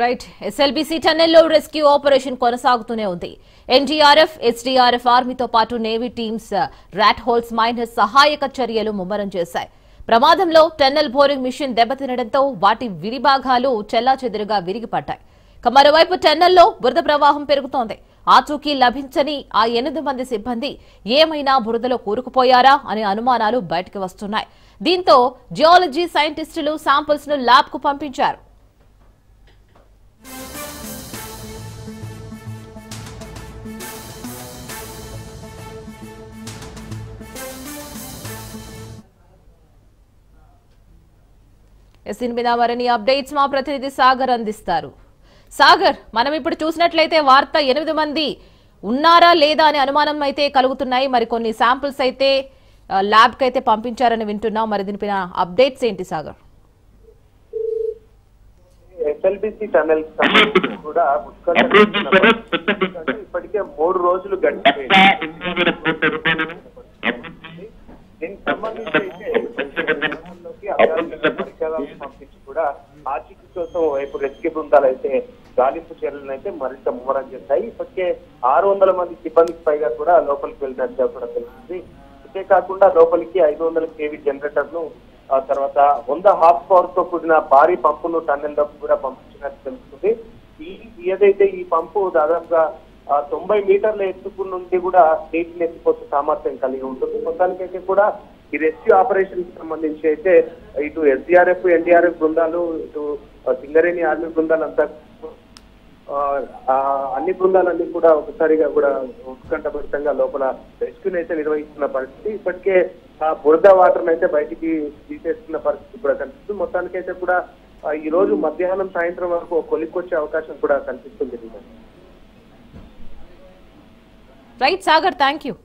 Right SLBC టన్నెల్లో rescue operation కొనసాగుతూనే ఉంది. ఎన్డీఆర్ఎఫ్, ఎస్డీఆర్ఎఫ్, ఆర్మీతో పాటు navy teams rat holes miners సహాయక చర్యలు ముమ్మరం చేశాయి. ప్రమాదంలో టన్నెల్ బోరింగ్ మిషన్ దెబ్బతినడంతో వాటి విడిభాగాలు చెల్లాచెదురుగా విరిగిపడ్డాయి. మరోవైపు టన్నెల్లో బురద ప్రవాహం పెరుగుతోంది. ఆచూకీ లభించని ఆ 8 మంది సిబ్బంది ఏమైనా బురదలో కూరుకుపోయారా అనే అనుమానాలు బయటకు వస్తున్నాయి. దీంతో జియాలజీ సైంటిస్టులు శాంపిల్స్ ను ల్యాబ్ కు పంపించారు. దీని మీద మరిన్ని అప్డేట్స్ మా ప్రతినిధి సాగర్ అందిస్తారు. సాగర్, మనం ఇప్పుడు చూసినట్లయితే వార్త 8 మంది ఉన్నారా లేదా అనే అనుమానం అయితే కలుగుతున్నాయి. మరి కొన్ని శాంపిల్స్ అయితే ల్యాబ్ కి అయితే పంపించారని వింటున్నాం. మరి దీనిపైన అప్డేట్స్ ఏంటి సాగర్? ఎస్ఎల్బీసీ టనెల్ కూడా ఇప్పటికే 3 రోజులు గడిచిపోయింది. దీనికి సంబంధించి పంపించి కూడా ఆచూకీ కోసం వైపు రెస్క్యూ బృందాలు అయితే గాలింపు చర్యలను అయితే మరింత ముమ్మరం చేస్తాయి. ఇప్పటికే 600 మంది సిబ్బందికి పైగా కూడా లోపలికి వెళ్ళినట్టుగా కూడా తెలుస్తుంది. అంతేకాకుండా లోపలికి 500 kV జనరేటర్లు, తర్వాత 100 హార్స్ పవర్ తో కూడిన భారీ పంపును టన్నెల్ లోకి కూడా పంపించినట్టు తెలుస్తుంది. ఏదైతే ఈ పంపు దాదాపుగా 90 మీటర్ల ఎత్తుకు నుండి కూడా నీటిని ఎత్తిపోసే సామర్థ్యం కలిగి ఉంటుంది. మొత్తానికైతే కూడా ఈ రెస్క్యూ ఆపరేషన్ కి సంబంధించి అయితే ఇటు ఎస్డీఆర్ఎఫ్, ఎన్డీఆర్ఎఫ్ బృందాలు, ఇటు సింగరేణి ఆర్మీ బృందాలంతా అన్ని బృందాలన్నీ కూడా ఒకసారిగా కూడా ఉత్కంఠభరితంగా లోపల రెస్క్యూని అయితే నిర్వహిస్తున్న పరిస్థితి. ఇప్పటికే ఆ బురద వాటర్ అయితే బయటికి తీసేస్తున్న పరిస్థితి కూడా కనిపిస్తుంది. మొత్తానికైతే కూడా ఈ రోజు మధ్యాహ్నం సాయంత్రం వరకు కొలిక్కొచ్చే అవకాశం కూడా కనిపిస్తుంది. Right Sagar, thank you.